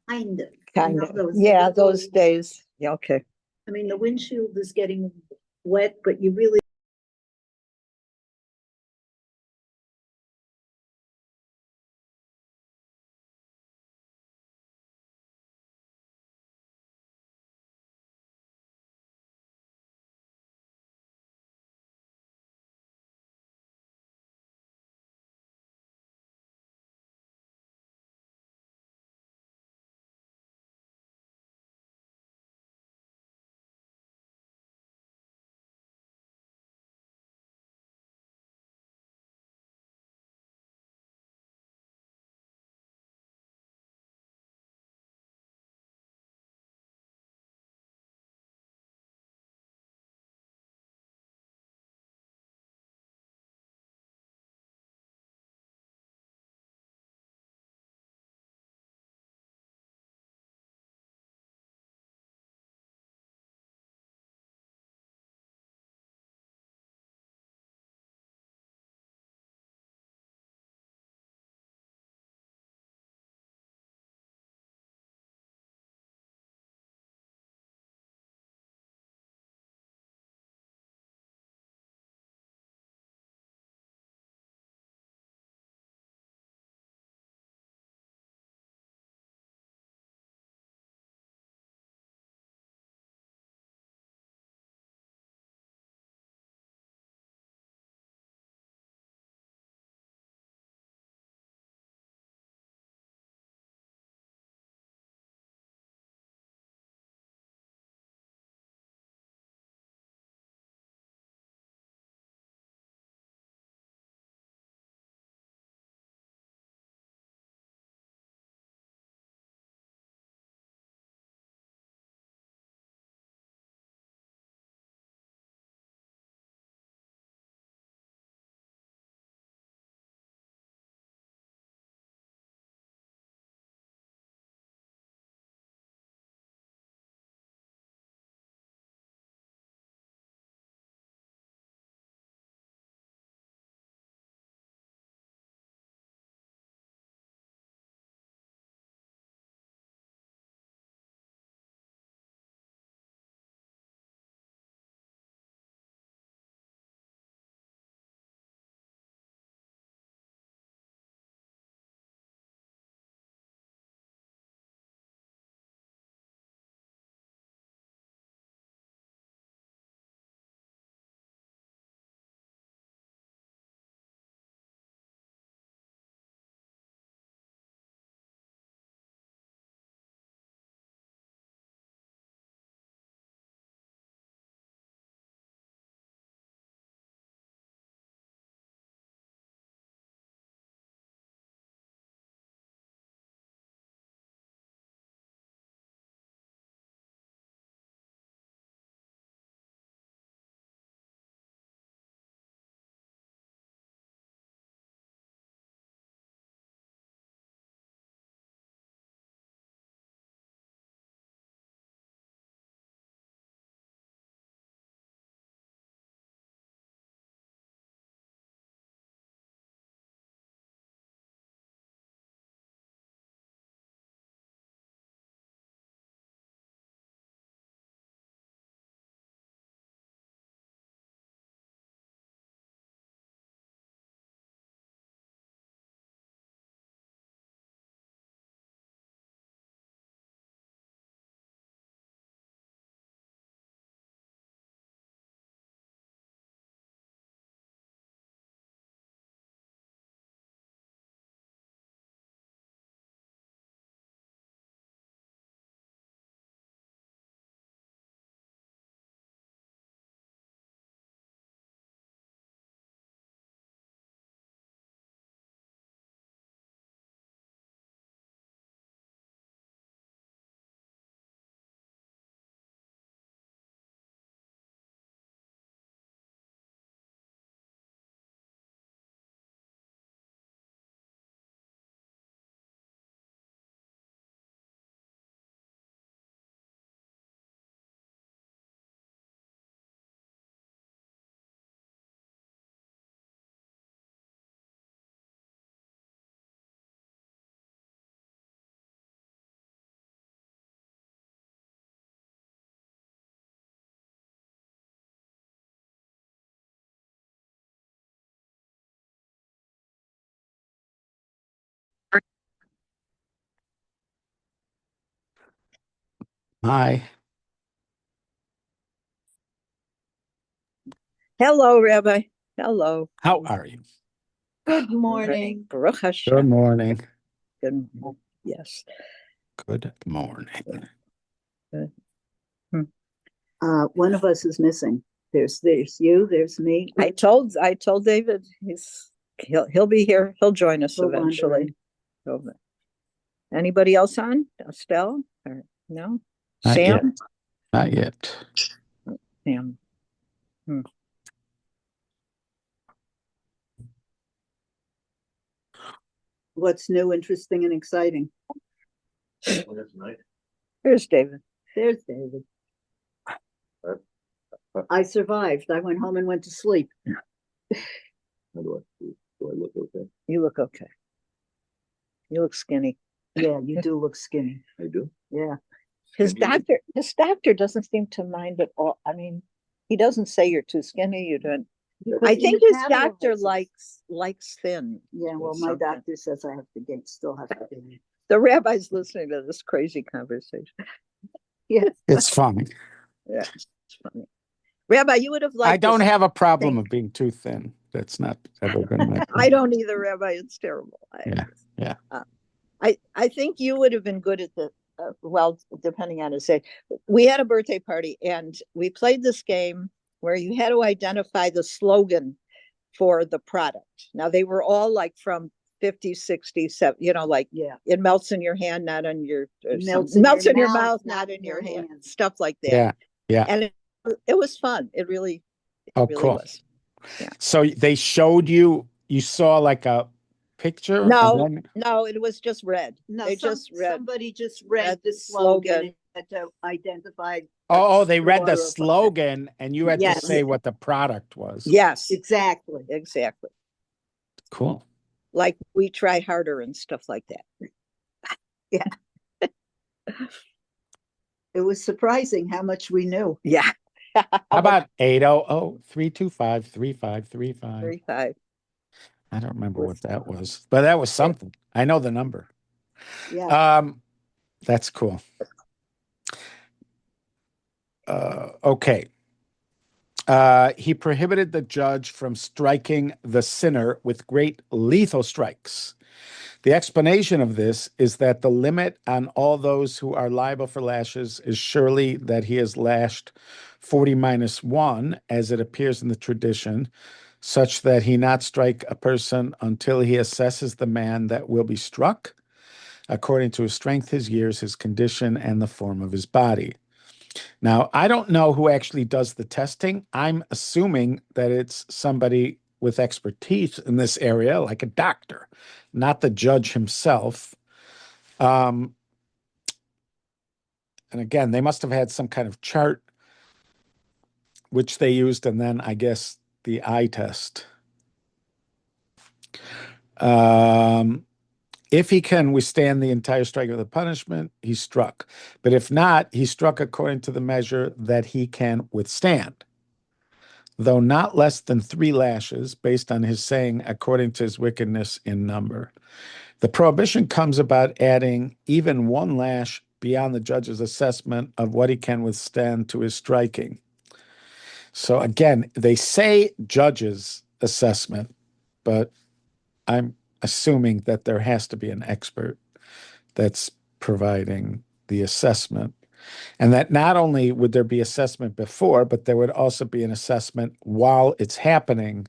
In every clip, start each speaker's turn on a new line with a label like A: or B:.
A: Kind of.
B: Kind of.
A: Those
B: Yeah,
A: little-
B: those days. Yeah, okay.
A: I mean, the windshield is getting wet, but you really
B: Hi,
C: Hello, Rabbi. Hello.
B: how are you?
A: Good morning.
C: Baruch
B: Good
C: Hashem.
B: morning.
C: Good. Yes.
B: Good morning.
C: Good. Hmm.
A: One of us is missing. There's you, there's me.
C: I told David he'll be here. He'll join us
A: We're
C: eventually. So, anybody else on? Estelle? Or no?
B: Not yet.
C: Sam?
B: Not yet.
C: Sam.
A: What's new, interesting, and exciting?
C: Here's David.
A: There's David. I survived. I went home and went to sleep.
D: How do I look okay?
C: You look okay. You look skinny.
A: Yeah, you do look skinny.
D: I do.
A: Yeah.
C: His doctor doesn't seem to mind at all. I mean, he doesn't say you're too skinny. You don't. I think his doctor likes thin.
A: Yeah, well, my doctor says I have to gain, still have to gain.
C: The rabbi's listening to this crazy conversation.
A: Yeah.
B: It's fun.
C: Yeah, it's funny. Rabbi, you would have liked.
B: I don't
C: this
B: have a problem
C: thing.
B: of being too thin. That's not ever been my
C: I don't either, Rabbi. It's terrible.
B: Yeah.
C: I think you would have been good at the well, depending on his age. We had a birthday party and we played this game where you had to identify the slogan for the product. Now they were all like from 50, 60, 70, like
A: Yeah.
C: it melts in your hand, not on your
A: Melts
C: in your mouth, not in your hand. Stuff like that.
B: Yeah. Yeah.
C: And it was fun. It really
B: Oh,
C: really
B: cool.
C: was. Yeah.
B: So they showed you saw like a picture?
C: No,
B: and then-
C: no, it was just red.
A: No,
C: They just read.
A: somebody just read
C: read
A: the
C: the
A: slogan
C: slogan.
A: and had to identify.
B: Oh, they read the
A: store or-
B: slogan and you had to
A: Yes.
B: say what the product was.
C: Yes,
A: Exactly.
C: exactly.
B: Cool.
C: Like we try harder and stuff like that. Yeah.
A: It was surprising how much we knew.
C: Yeah.
B: How about 800-325-3535?
C: 35.
B: I don't remember what that was, but that was something. I know the number.
A: Yeah.
B: That's cool. Okay. He prohibited the judge from striking the sinner with great lethal strikes. The explanation of this is that the limit on all those who are liable for lashes is surely that he has lashed 40 minus 1, as it appears in the tradition, such that he not strike a person until he assesses the man that will be struck, according to his strength, his years, his condition, and the form of his body. Now, I don't know who actually does the testing. I'm assuming that it's somebody with expertise in this area, like a doctor, not the judge himself. And again, they must have had some kind of chart which they used, and then I guess the eye test. If he can withstand the entire strike of the punishment, he's struck. But if not, he's struck according to the measure that he can withstand, though not less than 3 lashes, based on his saying, according to his wickedness in number. The prohibition comes about adding even 1 lash beyond the judge's assessment of what he can withstand to his striking. So again, they say judge's assessment, but I'm assuming that there has to be an expert that's providing the assessment. And that not only would there be assessment before, but there would also be an assessment while it's happening.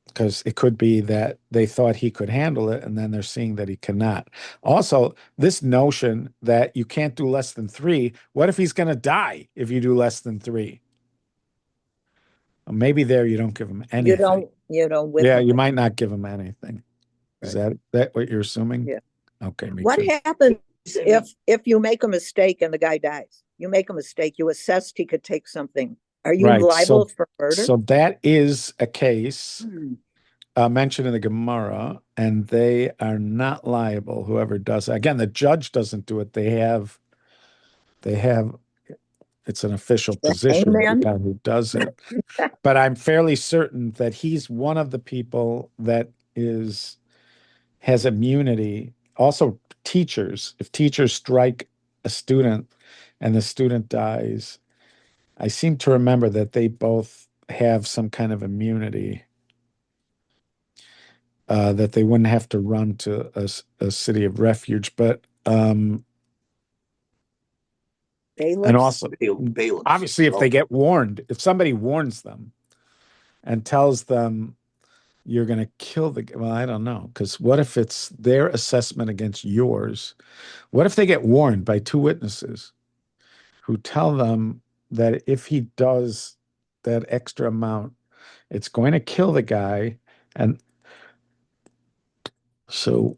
B: Because it could be that they thought he could handle it, and then they're seeing that he cannot. Also, this notion that you can't do less than 3, what if he's going to die if you do less than 3? Well, maybe there you don't give him anything.
C: You don't
B: Yeah,
C: him
B: you
C: it.
B: might not give him anything. Is that what you're assuming?
C: Yeah.
B: Okay, me
C: What
B: too.
C: happens if you make a mistake and the guy dies? You make a mistake, you assessed he could take something. Are you
B: Right,
C: liable for murder?
B: So that is a case
A: Hmm.
B: mentioned in the Gemara, and they are not liable, whoever does it. Again, the judge doesn't do it. They have, it's an official
C: The
B: position, the
C: hangman?
B: guy who does it. But I'm fairly certain that he's one of the people that has immunity also teachers, if teachers strike a student and the student dies, I seem to remember that they both have some kind of immunity, that they wouldn't have to run to a city of refuge. But and
C: Bailiffs?
B: also,
D: Bailiffs.
B: obviously, if
D: Well,
B: they get warned, if somebody warns them and tells them you're going to kill well, I don't know, because what if it's their assessment against yours? What if they get warned by two witnesses who tell them that if he does that extra amount, it's going to kill the guy? And so,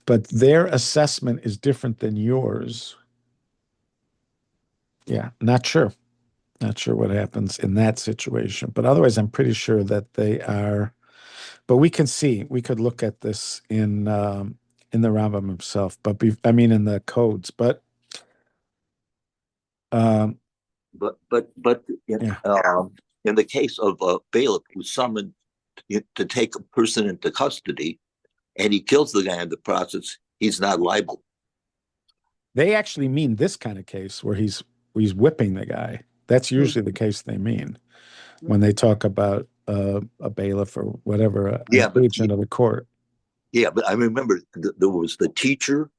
B: but their assessment is different than yours. Yeah, not sure. Not sure what happens in that situation. But otherwise, I'm pretty sure that they are. But we can see, we could look at this in the Rambam himself, but I mean in the codes. But um,
D: but
B: yeah.
D: In the case of a bailiff who's summoned to take a person into custody, and he kills the guy in the process, he's not liable.
B: They actually mean this kind of case where he's whipping the guy. That's usually the case they mean when they talk about a bailiff or whatever, an agent of the court.
D: Yeah, but I remember there was the teacher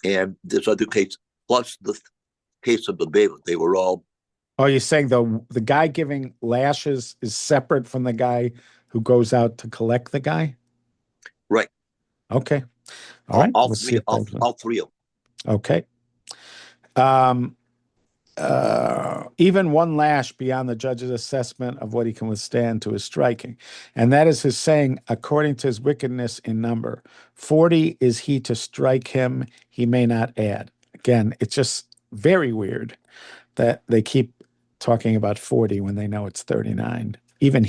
D: and this other case, plus the case of the bailiff. They were all.
B: Oh, you're saying the guy giving lashes is separate from the guy who goes out to collect the guy?
D: Right.
B: Okay. All right.
D: All three of them.
B: Okay. Even one lash beyond the judge's assessment of what he can withstand to his striking. And that is his saying, according to his wickedness in number. 40 is he to strike him, he may not add. Again, it's just very weird that they keep talking about 40 when they know it's 39. Even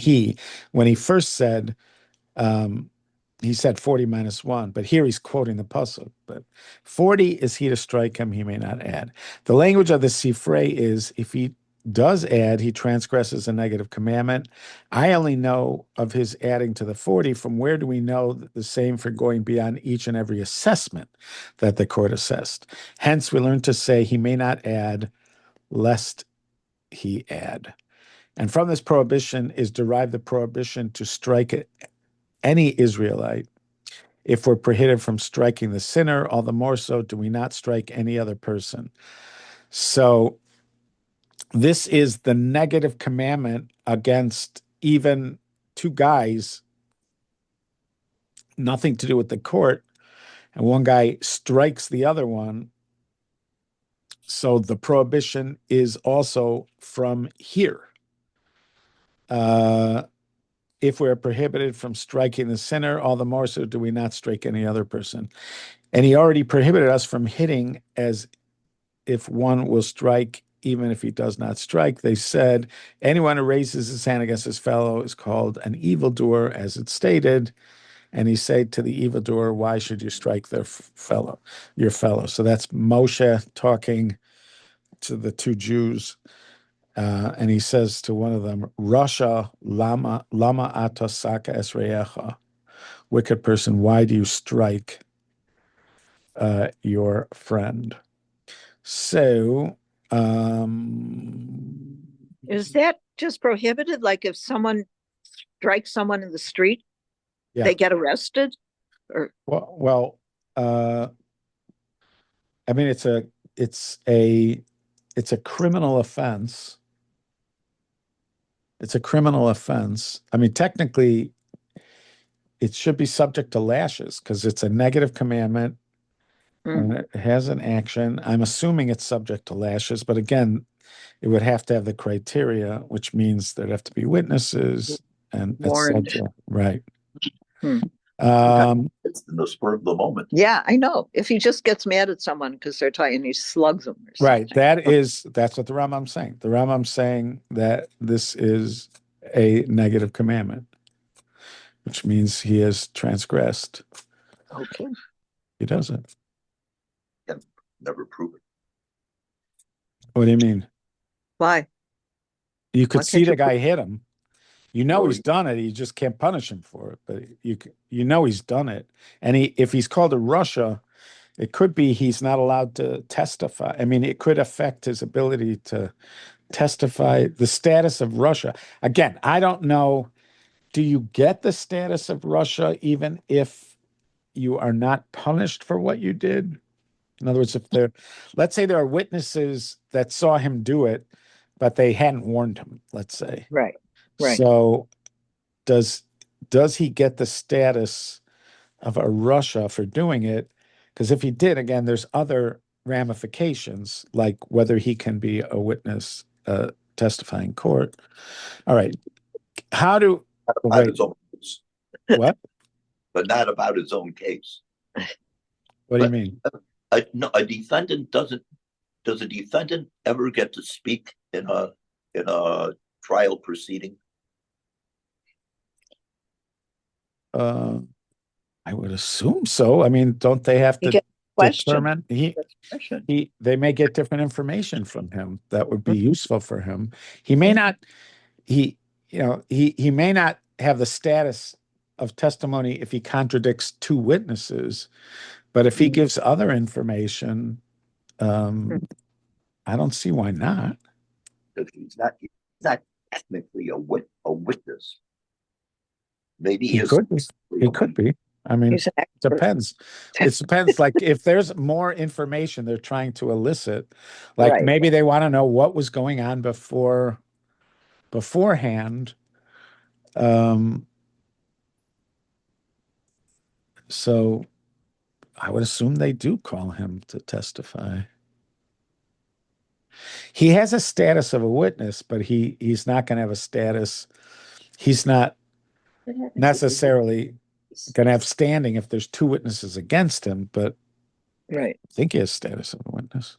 B: when he first said, he said 40 minus 1, but here he's quoting the pasuk. But 40 is he to strike him, he may not add. The language of the Sifrei is, if he does add, he transgresses a negative commandment. I only know of his adding to the 40. From where do we know the same for going beyond each and every assessment that the court assessed? Hence, we learn to say he may not add, lest he add. And from this prohibition is derived the prohibition to strike any Israelite. If we're prohibited from striking the sinner, all the more so do we not strike any other person. So this is the negative commandment against even two guys, nothing to do with the court, and one guy strikes the other one. So the prohibition is also from here. If we're prohibited from striking the sinner, all the more so do we not strike any other person. And he already prohibited us from hitting, as if one will strike, even if he does not strike. They said, anyone who raises his hand against his fellow is called an evildoer, as it's stated. And he said to the evildoer, why should you strike your fellow? So that's Moshe talking to the two Jews. And he says to one of them, Rasha lama ata saka esreyecha, wicked person, why do you strike your friend? So,
C: Is that just prohibited? Like if someone strikes someone in the street, they get arrested? Or
B: I mean, it's a criminal offense. It's a criminal offense. I mean, technically, it should be subject to lashes because it's a negative commandment and it has an action. I'm assuming it's subject to lashes, but again, it would have to have the criteria, which means there'd have to be witnesses and
C: warned.
B: etc. Right.
D: It's in the spur of the moment.
C: Yeah, I know. If he just gets mad at someone because they're talking, he slugs them or something.
B: Right. That's what the Rambam's saying. The Rambam's saying that this is a negative commandment, which means he has transgressed.
C: Okay.
B: He doesn't.
D: Can never prove it.
B: What do you mean?
C: Why?
B: You could see the guy hit him, You know
D: Or
B: he's done it. You just can't punish him for it. But you know he's done it. And if he's called to Russia, it could be he's not allowed to testify. I mean, it could affect his ability to testify. The status of Russia. Again, I don't know. Do you get the status of Russia even if you are not punished for what you did? In other words, let's say there are witnesses that saw him do it, but they hadn't warned him, let's say.
C: Right. Right.
B: So does he get the status of a Russia for doing it? Because if he did, again, there's other ramifications, like whether he can be a witness testifying in court. All right. How do
D: about his own case,
B: what?
D: but not about his own case.
B: What do you mean?
D: No, a defendant doesn't. Does a defendant ever get to speak in a trial proceeding?
B: I would assume so. I mean, don't they have
C: You
B: to
C: get question.
B: determine
C: Question.
B: they may get different information from him that would be useful for him. He may not he may not have the status of testimony if he contradicts two witnesses, but if he gives other information, I don't see why not.
D: Because he's not technically a witness. Maybe
B: He could be. He could be. I mean,
C: He's an
B: it
C: expert.
B: depends. It depends. Like if there's more information they're trying to elicit, like
C: Right.
B: maybe they want to know what was going on beforehand. So I would assume they do call him to testify. He has a status of a witness, but he's not going to have a status. He's not necessarily going to have standing if there's two witnesses against him, but
C: Right.
B: I think he has status of a witness.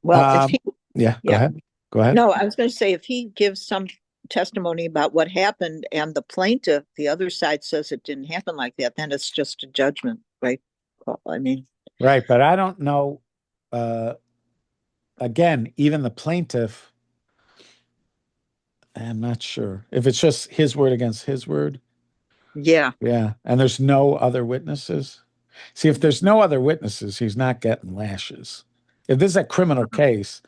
C: Well, if he,
B: Go ahead. Go ahead.
C: no, I was going to say if he gives some testimony about what happened and the plaintiff, the other side says it didn't happen like that, then it's just a judgment, right? Well, I mean,
B: Right, but I don't know. Again, even the plaintiff, I'm not sure if it's just his word against his word.
C: yeah.
B: Yeah, and there's no other witnesses. See, if there's no other witnesses, he's not getting lashes. If this is a criminal case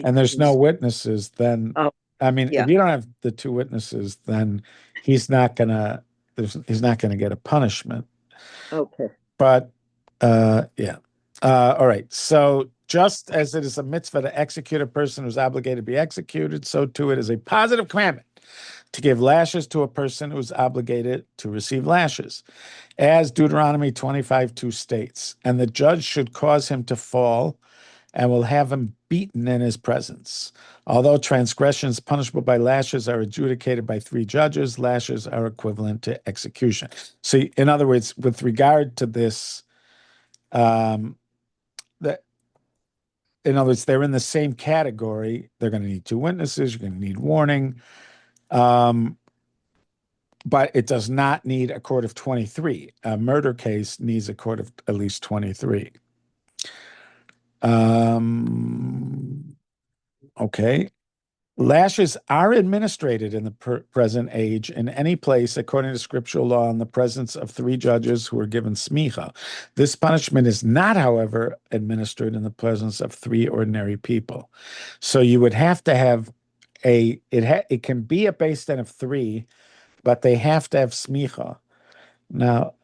B: and there's no witnesses, then I mean,
C: yeah.
B: if you don't have the two witnesses, then he's not gonna get a punishment.
C: Okay.
B: But yeah. All right. So just as it is a mitzvah to execute a person who's obligated to be executed, so too it is a positive commandment to give lashes to a person who's obligated to receive lashes. As Deuteronomy 25:2 states, and the judge should cause him to fall and will have him beaten in his presence. Although transgressions punishable by lashes are adjudicated by three judges, lashes are equivalent to execution. So in other words, with regard to this, in other words, they're in the same category. They're going to need two witnesses. You're going to need warning. But it does not need a court of 23. A murder case needs a court of at least 23. Okay. Lashes are administered in the present age in any place according to scriptural law in the presence of three judges who are given smicha. This punishment is not, however, administered in the presence of three ordinary people. So you would have to have it can be a base din of three, but they have to have smicha. Now,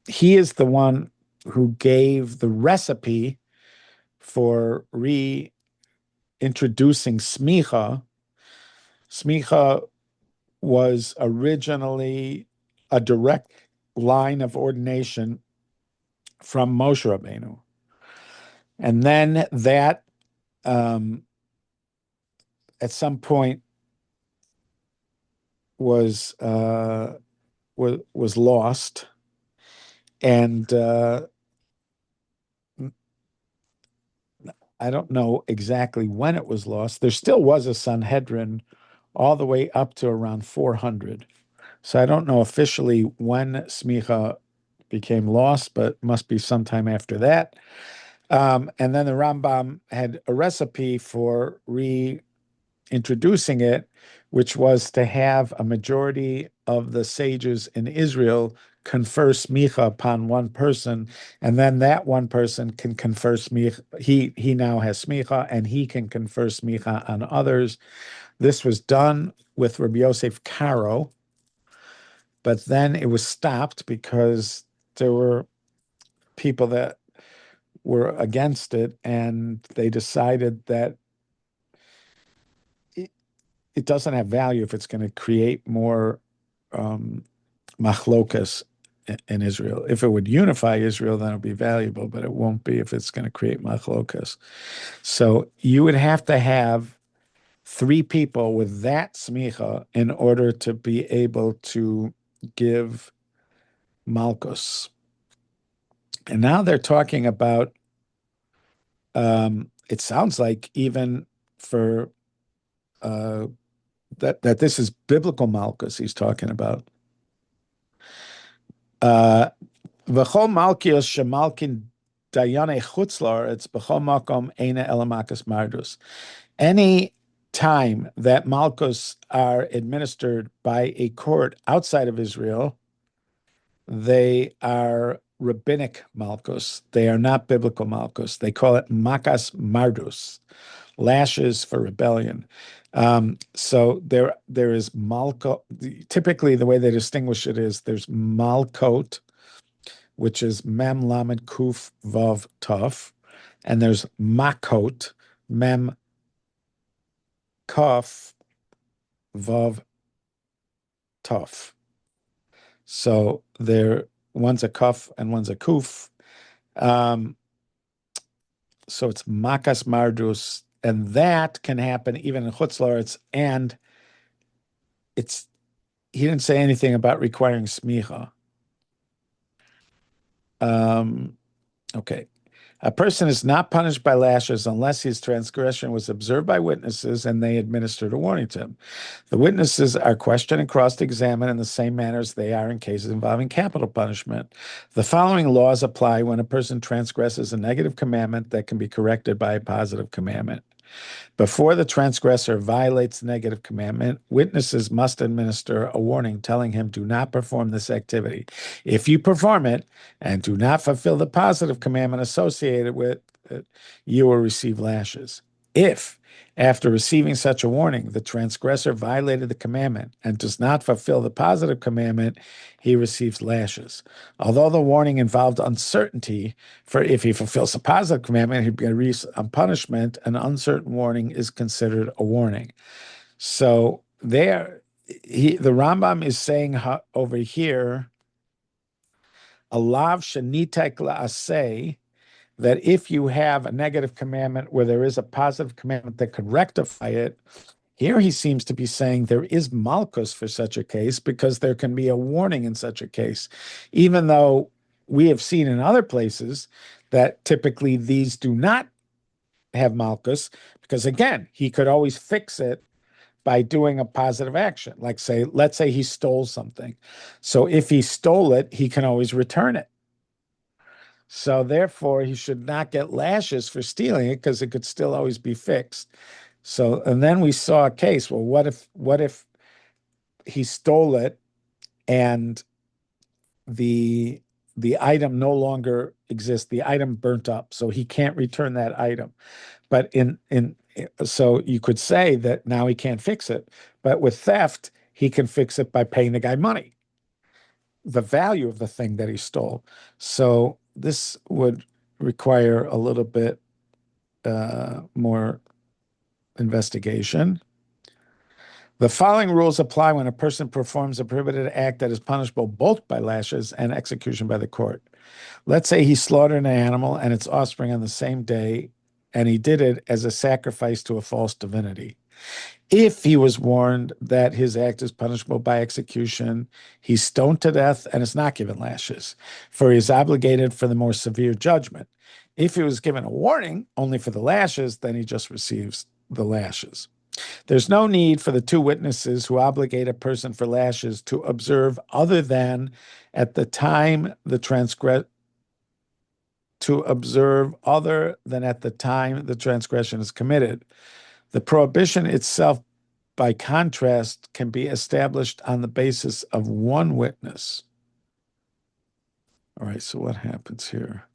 B: he is the one who gave the recipe for reintroducing smicha. Smicha was originally a direct line of ordination from Moshe Rabbeinu. And then that at some point was lost, and I don't know exactly when it was lost. There still was a Sanhedrin all the way up to around 400. So I don't know officially when smicha became lost, but must be sometime after that. And then the Rambam had a recipe for introducing it, which was to have a majority of the sages in Israel confer smicha upon one person, and then that one person can confer smicha. He now has smicha, and he can confer smicha on others. This was done with Rabbi Yosef Karo, but then it was stopped because there were people that were against it, and they decided that it doesn't have value if it's going to create more machlokas in Israel. If it would unify Israel, then it would be valuable, but it won't be if it's going to create machlokas. So you would have to have 3 people with that smicha in order to be able to give malchus. And now they're talking about, it sounds like even for that this is biblical malchus he's talking about. V'chol malchios shemalkin dayane chutz la'aretz b'chol makom eina elamakas mardus. Any time that malchus are administered by a court outside of Israel, they are rabbinic malchus. They are not biblical malchus. They call it makas mardus, lashes for rebellion. So there is malko. Typically, the way they distinguish it is there's malkot, which is mem lamed kuf vav taf, and there's makot, mem kaf vav taf. So one's a kaf and one's a kuf. So it's makas mardus, and that can happen even in chutz la'aretz. And he didn't say anything about requiring smicha. Okay. A person is not punished by lashes unless his transgression was observed by witnesses and they administered a warning to him. The witnesses are questioned and cross-examined in the same manner as they are in cases involving capital punishment. The following laws apply when a person transgresses a negative commandment that can be corrected by a positive commandment. Before the transgressor violates the negative commandment, witnesses must administer a warning telling him, do not perform this activity. If you perform it and do not fulfill the positive commandment associated with it, you will receive lashes. If, after receiving such a warning, the transgressor violated the commandment and does not fulfill the positive commandment, he receives lashes. Although the warning involved uncertainty, for if he fulfills the positive commandment, he'd be receive a punishment. An uncertain warning is considered a warning. So the Rambam is saying over here, alav shenitek la'aseh, that if you have a negative commandment where there is a positive commandment that could rectify it, here he seems to be saying there is malchus for such a case because there can be a warning in such a case, even though we have seen in other places that typically these do not have malchus, because again, he could always fix it by doing a positive action. Like let's say he stole something. So if he stole it, he can always return it. So therefore, he should not get lashes for stealing it because it could still always be fixed. So, and then we saw a case. Well, what if he stole it and the item no longer exists? The item burnt up, so he can't return that item. But so you could say that now he can't fix it. But with theft, he can fix it by paying the guy money, the value of the thing that he stole. So this would require a little bit more investigation. The following rules apply when a person performs a prohibited act that is punishable both by lashes and execution by the court. Let's say he slaughtered an animal and its offspring on the same day, and he did it as a sacrifice to a false divinity. If he was warned that his act is punishable by execution, he's stoned to death and is not given lashes, for he is obligated for the more severe judgment. If he was given a warning only for the lashes, then he just receives the lashes. There's no need for the 2 witnesses who obligate a person for lashes to observe other than at the time the transgression is committed. The prohibition itself, by contrast, can be established on the basis of one witness. All right, so what happens here?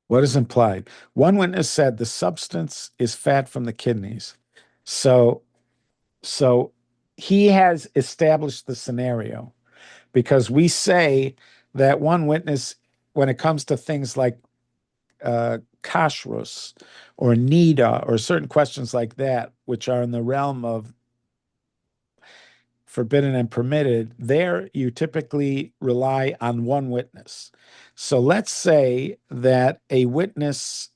B: What is implied? One witness said the substance is fat from the kidneys. So he has established the scenario, because we say that one witness, when it comes to things like kashrus or nida or certain questions like that, which are in the realm of forbidden and permitted, there you typically rely on one witness. So let's say that a witness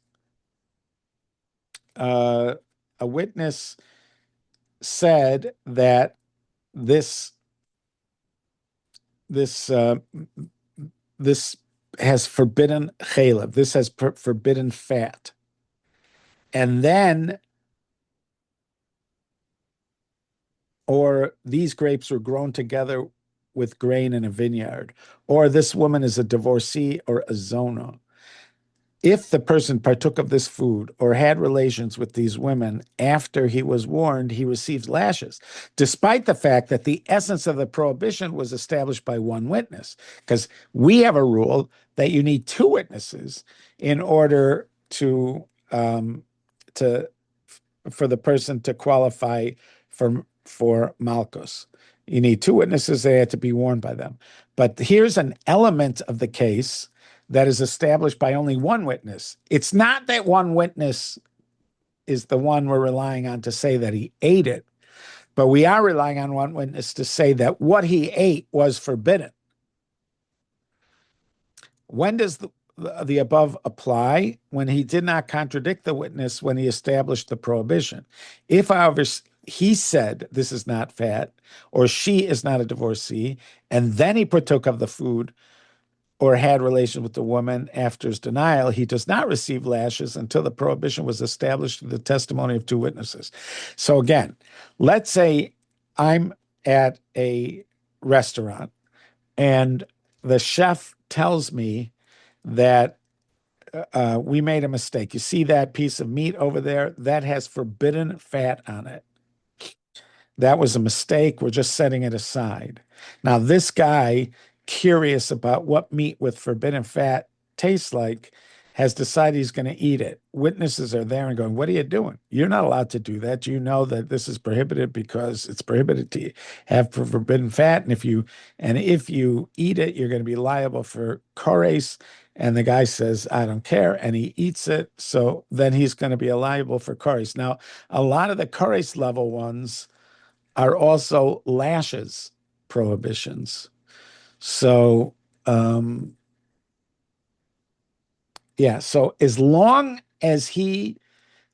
B: said that this has forbidden chalev, this has forbidden fat, and then, or these grapes were grown together with grain in a vineyard, or this woman is a divorcee or a zona. If the person partook of this food or had relations with these women after he was warned, he receives lashes, despite the fact that the essence of the prohibition was established by one witness. Because we have a rule that you need two witnesses in order to for the person to qualify for malchus. You need two witnesses. They had to be warned by them. But here's an element of the case that is established by only one witness. It's not that one witness is the one we're relying on to say that he ate it, but we are relying on one witness to say that what he ate was forbidden. When does the above apply? When he did not contradict the witness when he established the prohibition. If, however, he said this is not fat, or she is not a divorcee, and then he partook of the food or had relations with the woman after his denial, he does not receive lashes until the prohibition was established through the testimony of two witnesses. So again, let's say I'm at a restaurant and the chef tells me that we made a mistake. You see that piece of meat over there? That has forbidden fat on it. That was a mistake. We're just setting it aside. Now, this guy, curious about what meat with forbidden fat tastes like, has decided he's going to eat it. Witnesses are there and going, what are you doing? You're not allowed to do that. You know that this is prohibited because it's prohibited to have forbidden fat. And if you eat it, you're going to be liable for kores. And the guy says, I don't care. And he eats it. So then he's going to be liable for kores. Now, a lot of the kores level ones are also lashes prohibitions. So, so as long as he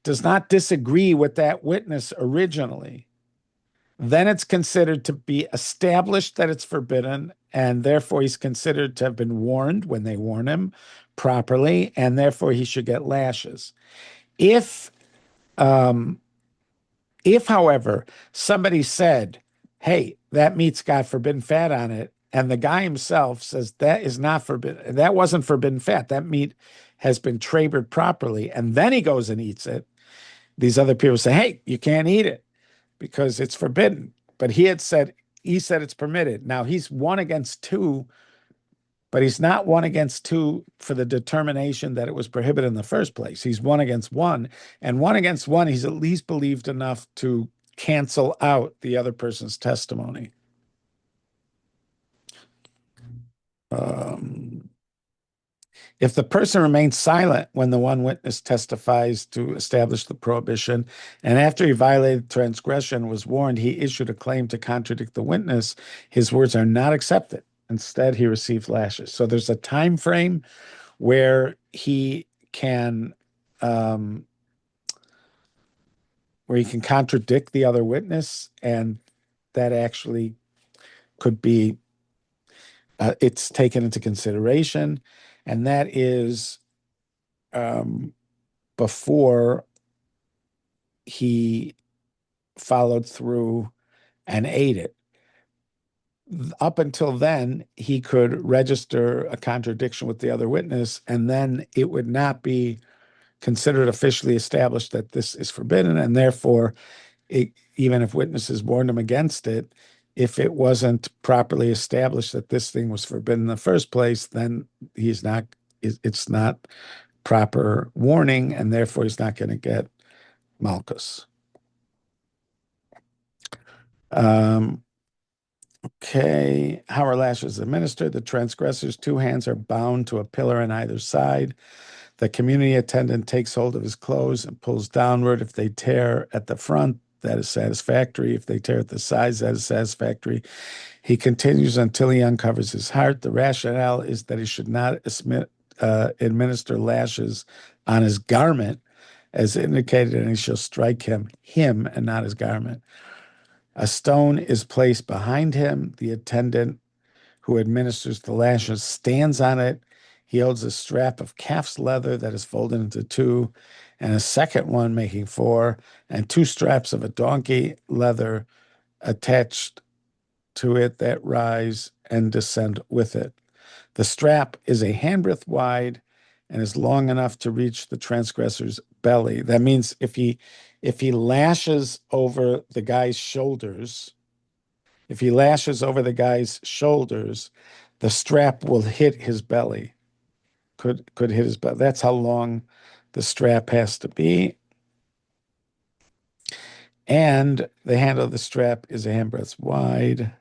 B: does not disagree with that witness originally, then it's considered to be established that it's forbidden, and therefore he's considered to have been warned when they warn him properly, and therefore he should get lashes. If, however, somebody said, hey, that meat's got forbidden fat on it, and the guy himself says that is not forbidden, that wasn't forbidden fat, that meat has been trabered properly, and then he goes and eats it, these other people say, hey, you can't eat it because it's forbidden. But he said it's permitted. Now he's 1 against 2, but he's not 1 against 2 for the determination that it was prohibited in the first place. He's 1 against 1, and 1 against 1, he's at least believed enough to cancel out the other person's testimony. If the person remains silent when the one witness testifies to establish the prohibition, and after he violated transgression was warned, he issued a claim to contradict the witness, his words are not accepted. Instead, he receives lashes. So there's a time frame where he can contradict the other witness, and that actually could be it's taken into consideration, and that is before he followed through and ate it. up until then, he could register a contradiction with the other witness, and then it would not be considered officially established that this is forbidden, and therefore, even if witnesses warned him against it, if it wasn't properly established that this thing was forbidden in the first place, then it's not proper warning, and therefore he's not going to get malchus. Okay, how are lashes administered? The transgressor's 2 hands are bound to a pillar on either side. The community attendant takes hold of his clothes and pulls downward. If they tear at the front, that is satisfactory. If they tear at the sides, that is satisfactory. He continues until he uncovers his heart. The rationale is that he should not administer lashes on his garment, as indicated, and he shall strike him, and not his garment. A stone is placed behind him. The attendant who administers the lashes stands on it. He holds a strap of calf's leather that is folded into 2, and a second one making 4, and 2 straps of a donkey leather attached to it that rise and descend with it. The strap is a handbreadth wide and is long enough to reach the transgressor's belly. That means if he lashes over the guy's shoulders, the strap will hit his belly. Could hit his belly. That's how long the strap has to be. And the handle of the strap is a handbreadth wide.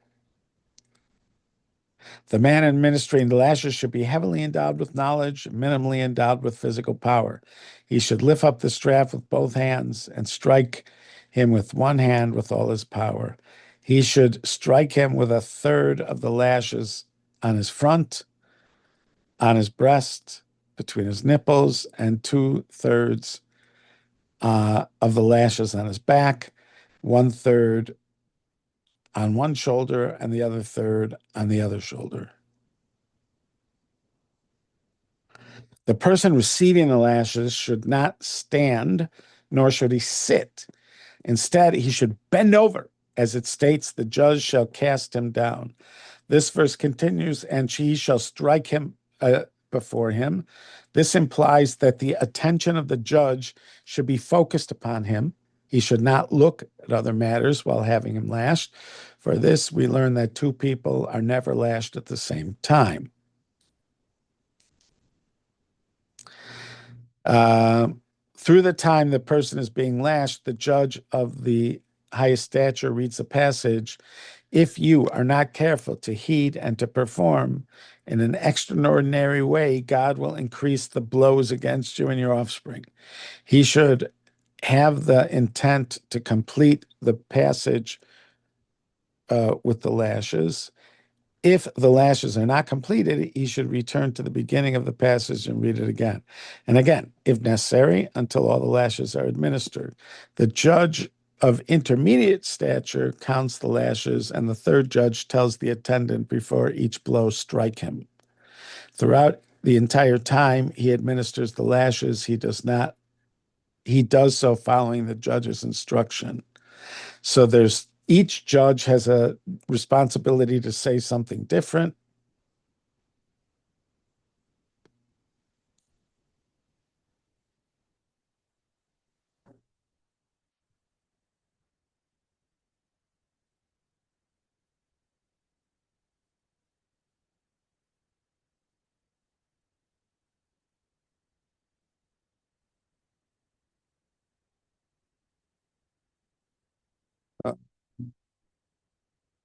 B: The man administering the lashes should be heavily endowed with knowledge, minimally endowed with physical power. He should lift up the strap with both hands and strike him with one hand with all his power. He should strike him with 1/3 of the lashes on his front, on his breast, between his nipples, and 2/3 of the lashes on his back, 1/3 on one shoulder and the other 1/3 on the other shoulder. The person receiving the lashes should not stand, nor should he sit. Instead, he should bend over. As it states, the judge shall cast him down. This verse continues, and he shall strike him before him. This implies that the attention of the judge should be focused upon him. He should not look at other matters while having him lashed. For this, we learn that 2 people are never lashed at the same time. Through the time the person is being lashed, the judge of the highest stature reads the passage, "If you are not careful to heed and to perform in an extraordinary way, God will increase the blows against you and your offspring." He should have the intent to complete the passage with the lashes. If the lashes are not completed, he should return to the beginning of the passage and read it again. And again, if necessary, until all the lashes are administered. The judge of intermediate stature counts the lashes, and the 3rd judge tells the attendant before each blow, strike him. Throughout the entire time he administers the lashes, he does so following the judge's instruction. So each judge has a responsibility to say something different.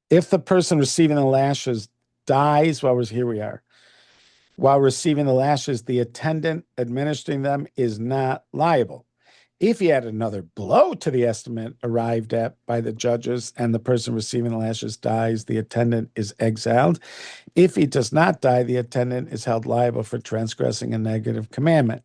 B: If the person receiving the lashes dies while receiving the lashes, the attendant administering them is not liable. If he had another blow to the estimate arrived at by the judges and the person receiving the lashes dies, the attendant is exiled. If he does not die, the attendant is held liable for transgressing a negative commandment,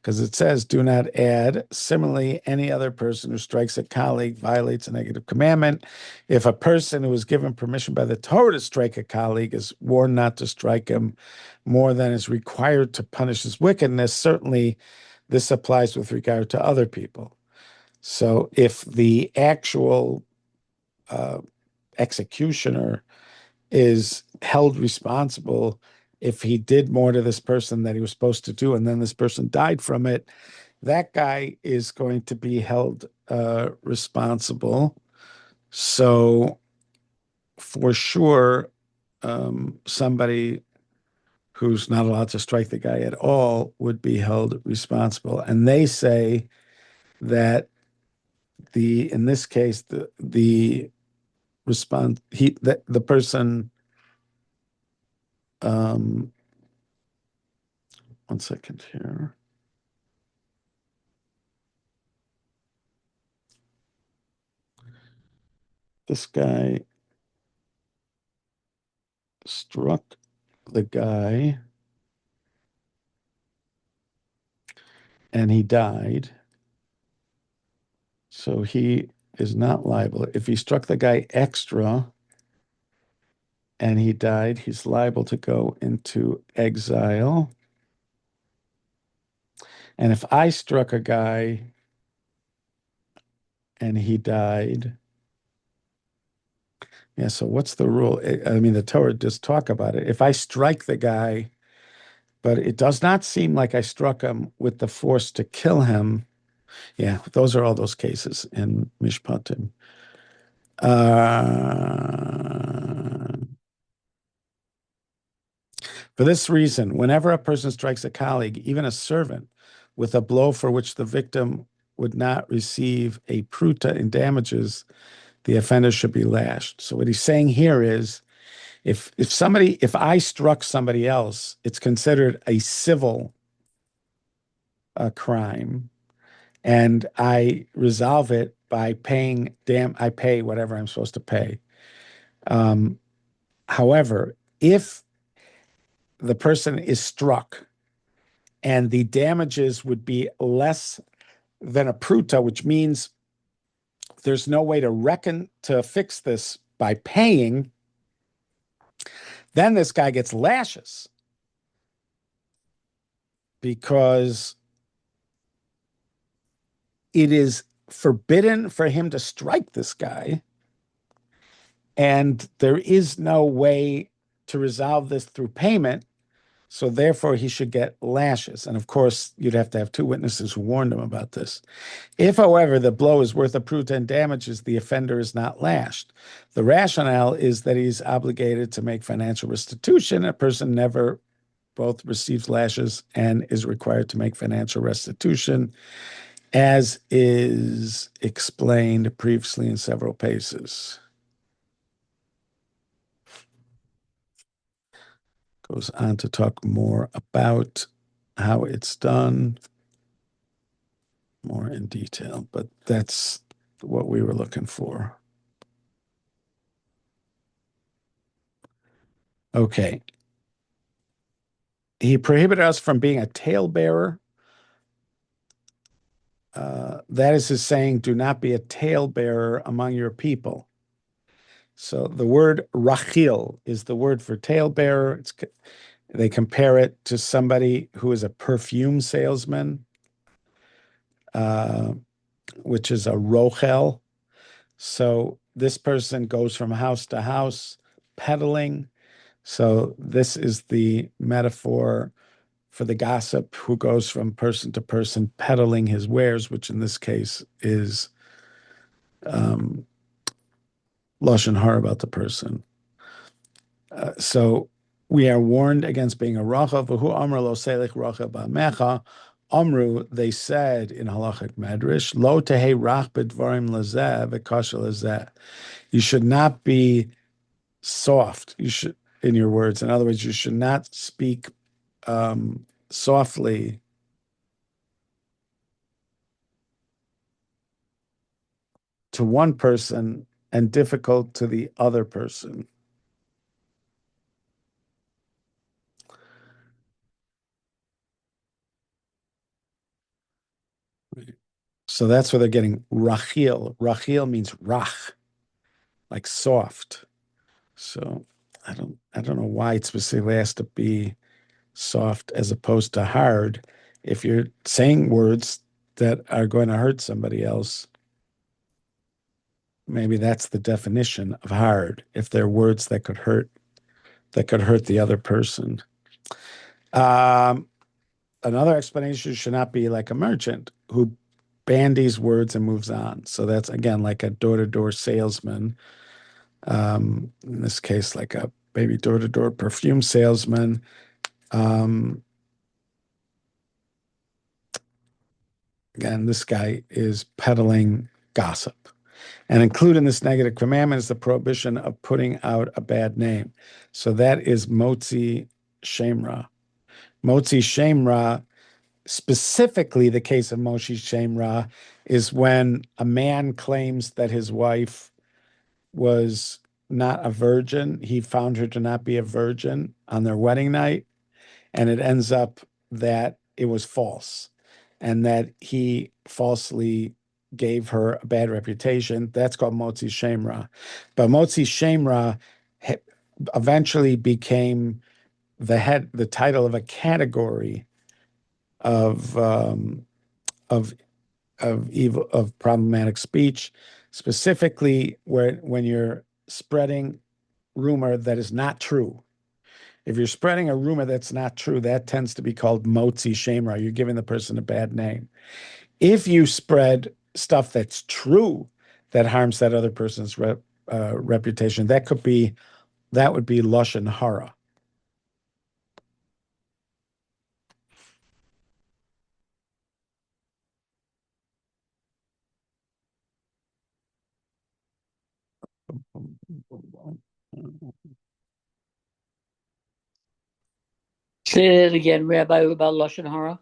B: because it says, "Do not add." Similarly, any other person who strikes a colleague violates a negative commandment. If a person who is given permission by the Torah to strike a colleague is warned not to strike him more than is required to punish his wickedness, certainly this applies with regard to other people. So if the actual executioner is held responsible if he did more to this person that he was supposed to do, and then this person died from it. That guy is going to be held responsible. So for sure, somebody who's not allowed to strike the guy at all would be held responsible. And they say that in this case, the person, one second here. This guy struck the guy and he died. So he is not liable. If he struck the guy extra and he died, he's liable to go into exile. And if I struck a guy and he died, yeah, so what's the rule? I mean, the Torah does talk about it. If I strike the guy, but it does not seem like I struck him with the force to kill him. Yeah, those are all those cases in Mishpatim. For this reason, whenever a person strikes a colleague, even a servant, with a blow for which the victim would not receive a pruta in damages, the offender should be lashed. So what he's saying here is, if I struck somebody else, it's considered a civil crime, and I resolve it by paying I pay whatever I'm supposed to pay. However, if the person is struck and the damages would be less than a pruta, which means there's no way to fix this by paying, then this guy gets lashes, because it is forbidden for him to strike this guy, and there is no way to resolve this through payment. So therefore, he should get lashes. And of course, you'd have to have two witnesses who warned him about this. If, however, the blow is worth a pruta and damages, the offender is not lashed. The rationale is that he's obligated to make financial restitution. A person never both receives lashes and is required to make financial restitution, as is explained previously in several places. Goes on to talk more about how it's done, more in detail, but that's what we were looking for. Okay. He prohibited us from being a talebearer. That is his saying, do not be a talebearer among your people. So the word rachil is the word for talebearer. They compare it to somebody who is a perfume salesman, which is a rochel. So this person goes from house to house peddling. So this is the metaphor for the gossip who goes from person to person peddling his wares, which in this case is lashon hara about the person. So we are warned against being a racha. V'hu amar lo selech racha ba'mecha. Amru, they said in halachic medrash, lo tehei rach b'dvarim lazeh v'kasha lazeh. You should not be soft. You should, in your words. In other words, you should not speak softly to one person and difficult to the other person. So that's where they're getting rachil. Rachil means rach, like soft. So I don't know why it specifically has to be soft as opposed to hard. If you're saying words that are going to hurt somebody else, maybe that's the definition of hard. If they're words that could hurt that could hurt the other person. Another explanation should not be like a merchant who bandies words and moves on. So that's, again, like a door-to-door salesman. In this case, like a maybe door-to-door perfume salesman. Again, this guy is peddling gossip. And included in this negative commandment is the prohibition of putting out a bad name. So that is motzi shemra. Motzi shemra, specifically the case of motzi shemra, is when a man claims that his wife was not a virgin. He found her to not be a virgin on their wedding night, and it ends up that it was false and that he falsely gave her a bad reputation. That's called motzi shemra. But motzi shemra eventually became the title of a category of evil, of problematic speech, specifically when you're spreading rumor that is not true. If you're spreading a rumor that's not true, that tends to be called motzi shemra. You're giving the person a bad name. If you spread stuff that's true that harms that other person's reputation, that would be lashon hara.
E: Say it again, Rabbi, about lashon hara.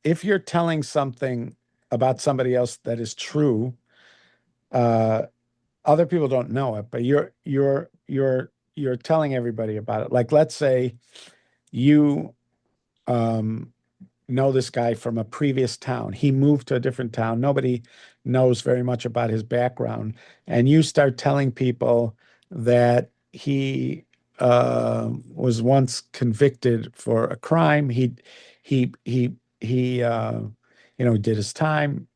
B: If you're telling something about somebody else that is true, other people don't know it, but you're telling everybody about it. Like, let's say you know this guy from a previous town. He moved to a different town. Nobody knows very much about his background, and you start telling people that he was once convicted for a crime. He did his time.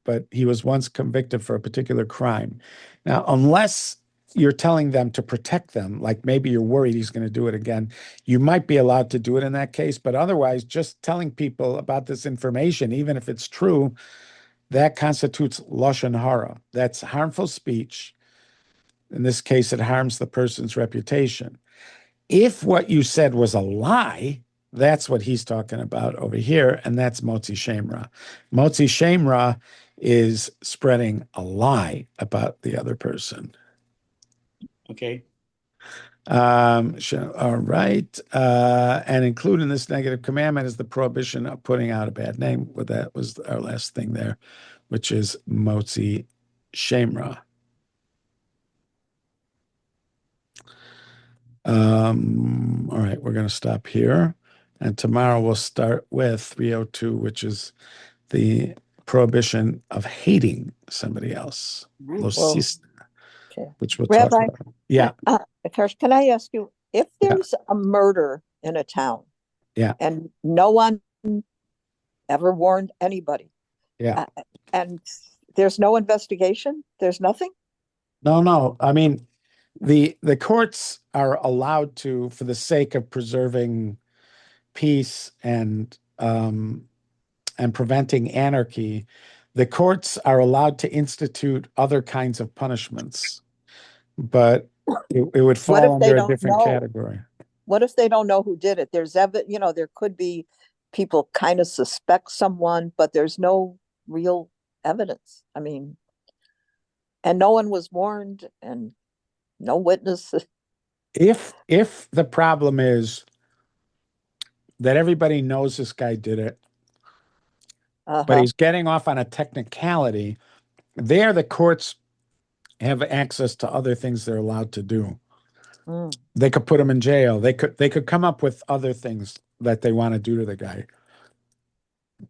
B: But he was once convicted for a particular crime. Now, unless you're telling them to protect them, like maybe you're worried he's going to do it again, you might be allowed to do it in that case. But otherwise, just telling people about this information, even if it's true, that constitutes lashon hara. That's harmful speech. In this case, it harms the person's reputation. If what you said was a lie, that's what he's talking about over here, and that's motzi shemra. Motzi shemra is spreading a lie about the other person.
E: Okay.
B: All right. And included in this negative commandment is the prohibition of putting out a bad name. Well, that was our last thing there, which is motzi shemra. All right, we're going to stop here. And tomorrow we'll start with 302, which is the prohibition of hating somebody else.
C: Okay.
B: Which we'll
C: Rabbi,
B: talk about. Yeah.
C: First, can I ask you, if
B: Yeah.
C: there's a murder in a town,
B: Yeah.
C: and no one ever warned anybody,
B: Yeah.
C: And there's no investigation, there's nothing?
B: No. I mean, the courts are allowed to, for the sake of preserving peace and preventing anarchy, the courts are allowed to institute other kinds of punishments, but it would
C: What if
B: fall
C: they
B: under a
C: don't
B: different
C: know?
B: category.
C: What if they don't know who did it? There could be people kind of suspect someone, but there's no real evidence. I mean, and no one was warned and no witnesses.
B: If the problem is that everybody knows this guy did it, but he's getting off on a technicality, there the courts have access to other things they're allowed to do. They could put him in jail. They could come up with other things that they want to do to the guy.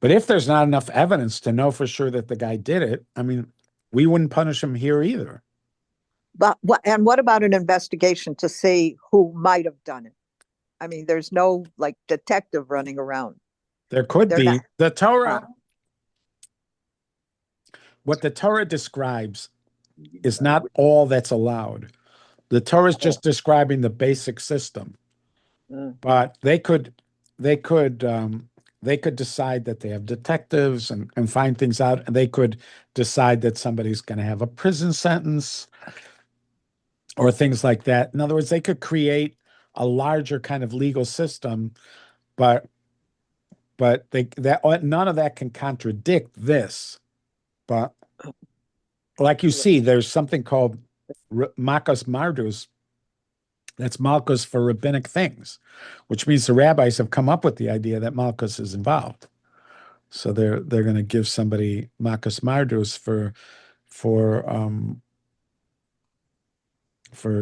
B: But if there's not enough evidence to know for sure that the guy did it, I mean, we wouldn't punish him here either.
C: But what about an investigation to see who might have done it? I mean, there's no like detective running around.
B: There could
C: They're
B: be.
C: not.
B: The Torah, what the Torah describes is not all that's allowed. The Torah is just describing the basic system, but they could decide that they have detectives and find things out, and they could decide that somebody's going to have a prison sentence or things like that. In other words, they could create a larger kind of legal system, but none of that can contradict this. But like you see, there's something called Makos Mardus. That's Malchus for rabbinic things, which means the rabbis have come up with the idea that Malchus is involved. So they're going to give somebody Makos Mardus for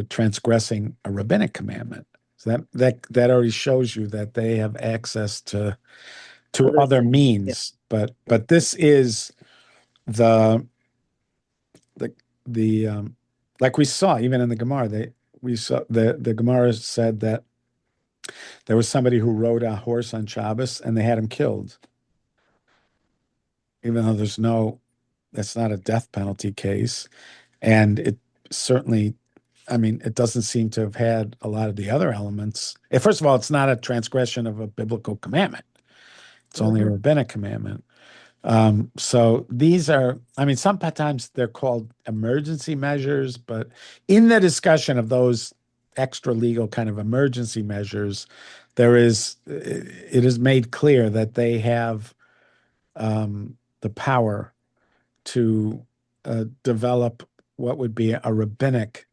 B: transgressing a rabbinic commandment. So that already shows you that they have access to other means. Yeah. But this is the like we saw even in the Gemara, we saw the Gemara said that there was somebody who rode a horse on Shabbos and they had him killed. Even though that's not a death penalty case. And it certainly, it doesn't seem to have had a lot of the other elements. First of all, it's not a transgression of a biblical commandment. It's only a rabbinic commandment. So these are, sometimes they're called emergency measures, but in the discussion of those extra legal kind of emergency measures, it is made clear that they have the power to develop what would be a rabbinic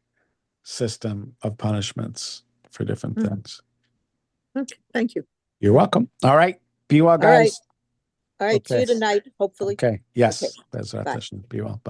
B: system of punishments for different things.
C: Okay, thank you.
B: You're welcome. All right. Be well, guys.
C: All right. See you tonight, hopefully.
B: Okay. Yes.
C: Okay.
B: That's our
C: Bye.
B: session. Be well. Bye.